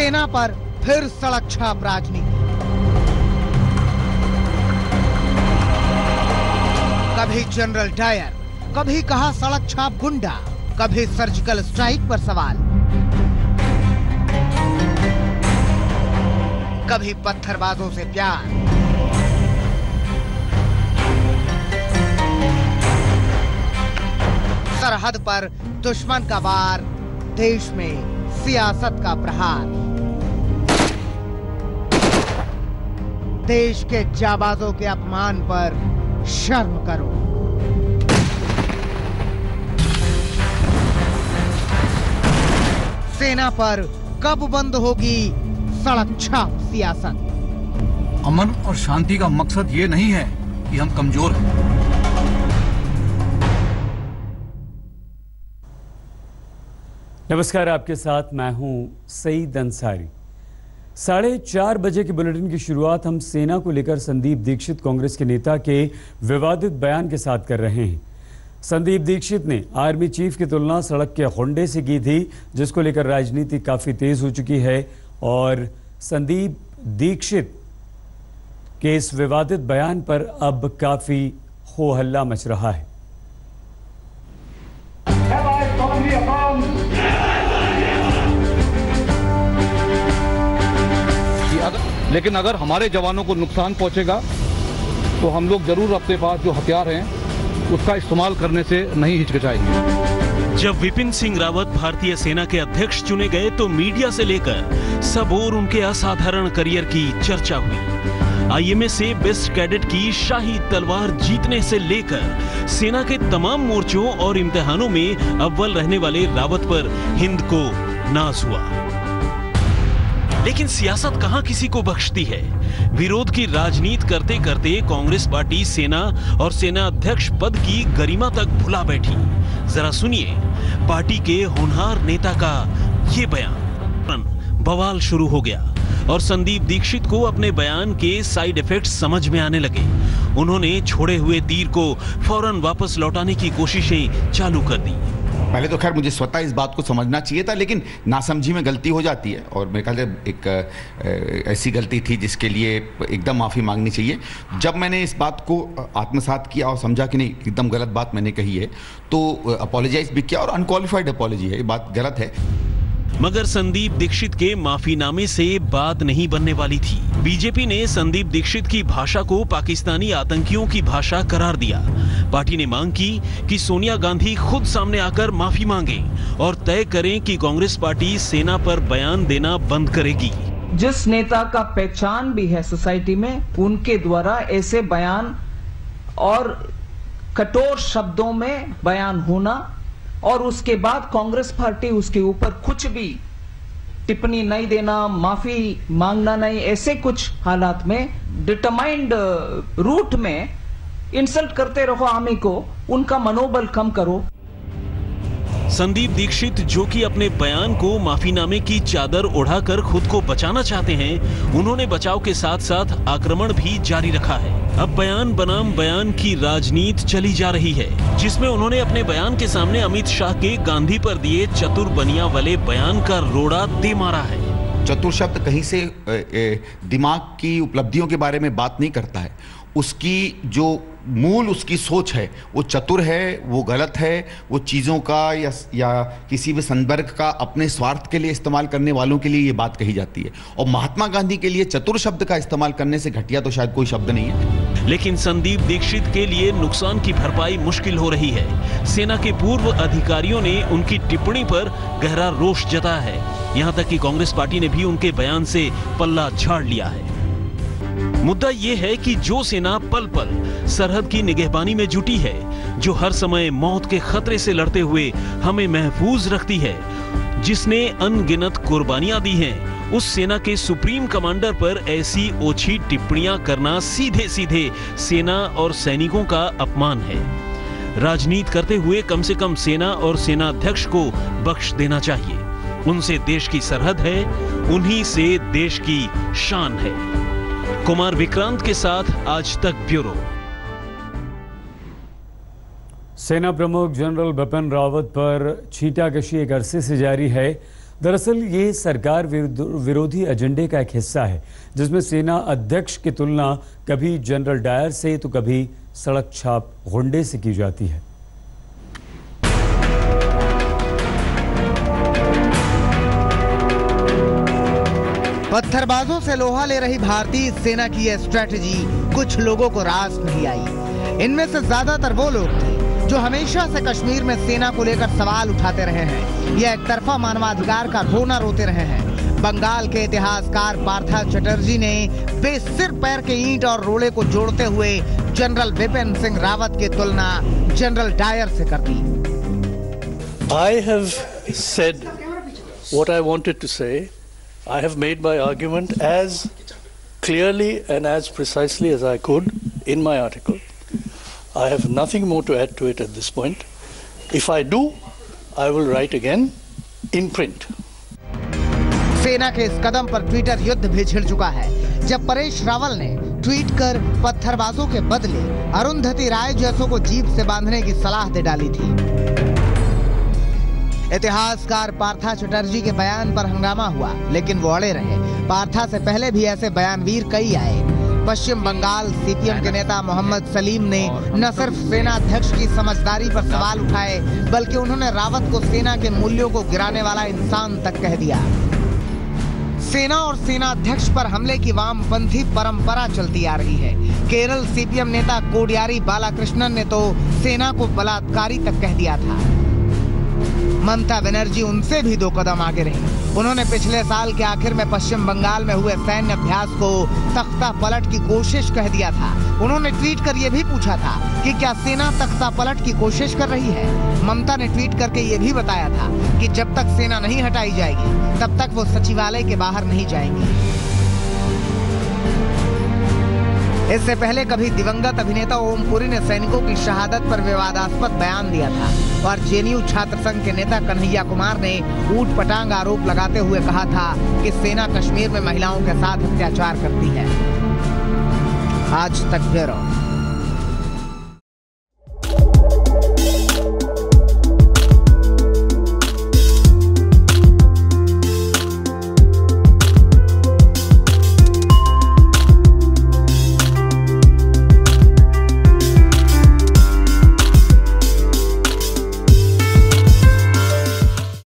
सेना पर फिर सड़क छाप राजनीति। कभी जनरल डायर, कभी कहा सड़क छाप गुंडा, कभी सर्जिकल स्ट्राइक पर सवाल, कभी पत्थरबाजों से प्यार। सरहद पर दुश्मन का वार, देश में सियासत का प्रहार। देश के जाबाजों के अपमान पर शर्म करो। सेना पर कब बंद होगी सड़क छाप सियासत? अमन और शांति का मकसद ये नहीं है कि हम कमजोर हैं। नमस्कार, आपके साथ मैं हूं सईद अंसारी। 4:30 बजे के बुलेटिन की शुरुआत हम सेना को लेकर संदीप दीक्षित कांग्रेस के नेता के विवादित बयान के साथ कर रहे हैं। संदीप दीक्षित ने आर्मी चीफ की तुलना सड़क के होंडे से की थी, जिसको लेकर राजनीति काफी तेज हो चुकी है और संदीप दीक्षित के इस विवादित बयान पर अब काफी हो हल्ला मच रहा है। लेकिन अगर हमारे जवानों को नुकसान पहुंचेगा तो हम लोग जरूर अपने पास जो हथियार हैं उसका इस्तेमाल करने से नहीं हिचकिचाएंगे। जब विपिन सिंह रावत भारतीय सेना के अध्यक्ष चुने गए तो मीडिया से लेकर सब ओर उनके असाधारण करियर की चर्चा हुई। आईएमए से बेस्ट कैडेट की शाही तलवार जीतने से लेकर सेना के तमाम मोर्चों और इम्तिहानों में अव्वल रहने वाले रावत पर हिंद को नाज हुआ। लेकिन सियासत कहां किसी को बख्शती है। विरोध की राजनीति करते करते कांग्रेस पार्टी सेना और सेना अध्यक्ष पद की गरिमा तक भुला बैठी। जरा सुनिए पार्टी के होनहार नेता का ये बयान। बवाल शुरू हो गया और संदीप दीक्षित को अपने बयान के साइड इफेक्ट्स समझ में आने लगे। उन्होंने छोड़े हुए तीर को फौरन वापस लौटाने की कोशिशें चालू कर दी। पहले तो खैर मुझे स्वतः इस बात को समझना चाहिए था, लेकिन नासमझी में गलती हो जाती है और मेरे ख्याल से एक ऐसी गलती थी जिसके लिए एकदम माफ़ी मांगनी चाहिए। जब मैंने इस बात को आत्मसात किया और समझा कि नहीं एकदम गलत बात मैंने कही है तो अपोलोजाइज भी किया और अनक्वालिफाइड अपोलॉजी है, ये बात गलत है। मगर संदीप दीक्षित के माफीनामे से बात नहीं बनने वाली थी। बीजेपी ने संदीप दीक्षित की भाषा को पाकिस्तानी आतंकियों की भाषा करार दिया। पार्टी ने मांग की कि सोनिया गांधी खुद सामने आकर माफी मांगें और तय करें कि कांग्रेस पार्टी सेना पर बयान देना बंद करेगी। जिस नेता का पहचान भी है सोसाइटी में, उनके द्वारा ऐसे बयान और कठोर शब्दों में बयान होना और उसके बाद कांग्रेस पार्टी उसके ऊपर कुछ भी टिप्पणी नहीं देना, माफी मांगना नहीं, ऐसे कुछ हालात में डिटरमाइंड रूट में इंसल्ट करते रहो आर्मी को, उनका मनोबल कम करो। संदीप दीक्षित जो कि अपने बयान को माफीनामे की चादर उड़ाकर खुद को बचाना चाहते हैं, उन्होंने बचाव के साथ साथ आक्रमण भी जारी रखा है। अब बयान बनाम बयान की राजनीति चली जा रही है, जिसमें उन्होंने अपने बयान के सामने अमित शाह के गांधी पर दिए चतुर बनिया वाले बयान का रोड़ा दे मारा है। चतुर शब्द कहीं से दिमाग की उपलब्धियों के बारे में बात नहीं करता है। उसकी जो मूल उसकी सोच है वो चतुर है, वो गलत है। वो चीज़ों का या किसी भी संदर्भ का अपने स्वार्थ के लिए इस्तेमाल करने वालों के लिए ये बात कही जाती है। और महात्मा गांधी के लिए चतुर शब्द का इस्तेमाल करने से घटिया तो शायद कोई शब्द नहीं है। लेकिन संदीप दीक्षित के लिए नुकसान की भरपाई मुश्किल हो रही है। सेना के पूर्व अधिकारियों ने उनकी टिप्पणी पर गहरा रोष जताया है। यहाँ तक कि कांग्रेस पार्टी ने भी उनके बयान से पल्ला झाड़ लिया है। मुद्दा यह है कि जो सेना पल पल सरहद की निगहबानी में जुटी है, जो हर समय मौत के खतरे से लड़ते हुए हमें महफूज रखती है, जिसने अनगिनत कुर्बानियां दी हैं, उस सेना के सुप्रीम कमांडर पर ऐसी ओछी टिप्पणियां करना सीधे सीधे सेना और सैनिकों का अपमान है। राजनीति करते हुए कम से कम सेना और सेना अध्यक्ष को बख्श देना चाहिए। उनसे देश की सरहद है, उन्हीं से देश की शान है। कुमार विक्रांत के साथ आज तक ब्यूरो। सेना प्रमुख जनरल बिपिन रावत पर छींटाकशी एक अरसे से जारी है। दरअसल ये सरकार विरोधी एजेंडे का एक हिस्सा है, जिसमें सेना अध्यक्ष की तुलना कभी जनरल डायर से तो कभी सड़क छाप गुंडे से की जाती है। पत्थरबाजों से लोहा ले रही भारतीय सेना की यह स्ट्रेटजी कुछ लोगों को रास नहीं आई। इनमें से ज्यादातर वो लोग थे जो हमेशा से कश्मीर में सेना को लेकर सवाल उठाते रहे हैं। यह एक तरफा मानवाधिकार का रोना रोते रहे हैं। बंगाल के इतिहासकार पार्था चटर्जी ने बेसिर पैर के ईंट और रोड़े को जोड़ते हुए जनरल बिपिन सिंह रावत की तुलना जनरल डायर से कर दी। I have said what I wanted to say. I have made my argument as clearly and as precisely as I could in my article. I have nothing more to add to it at this point. If I do, I will write again in print. सेना के इस कदम पर Twitter युद्ध भी छिड़ चुका है, जब परेश रावल ने ट्वीट कर पत्थरबाजों के बदले अरुंधति राय जैसों को जीप से बांधने की सलाह दे डाली थी। इतिहासकार पार्था चटर्जी के बयान पर हंगामा हुआ, लेकिन वो अड़े रहे। पार्था से पहले भी ऐसे बयानवीर कई आए। पश्चिम बंगाल सीपीएम के नेता मोहम्मद सलीम ने न सिर्फ सेना अध्यक्ष की समझदारी पर सवाल उठाए, बल्कि उन्होंने रावत को सेना के मूल्यों को गिराने वाला इंसान तक कह दिया। सेना और सेना अध्यक्ष पर हमले की वामपंथी परंपरा चलती आ रही है। केरल सीपीएम नेता कोडियारी बालाकृष्णन ने तो सेना को बलात्कारी तक कह दिया था। ममता बनर्जी उनसे भी 2 कदम आगे रही। उन्होंने पिछले साल के आखिर में पश्चिम बंगाल में हुए सैन्य अभ्यास को तख्ता पलट की कोशिश कह दिया था। उन्होंने ट्वीट कर यह भी पूछा था कि क्या सेना तख्ता पलट की कोशिश कर रही है। ममता ने ट्वीट करके यह भी बताया था कि जब तक सेना नहीं हटाई जाएगी तब तक वो सचिवालय के बाहर नहीं जाएंगी। इससे पहले कभी दिवंगत अभिनेता ओम पुरी ने सैनिकों की शहादत पर विवादास्पद बयान दिया था और जेएनयू छात्र संघ के नेता कन्हैया कुमार ने ऊट पटांग आरोप लगाते हुए कहा था कि सेना कश्मीर में महिलाओं के साथ अत्याचार करती है। आज तक ब्यूरो।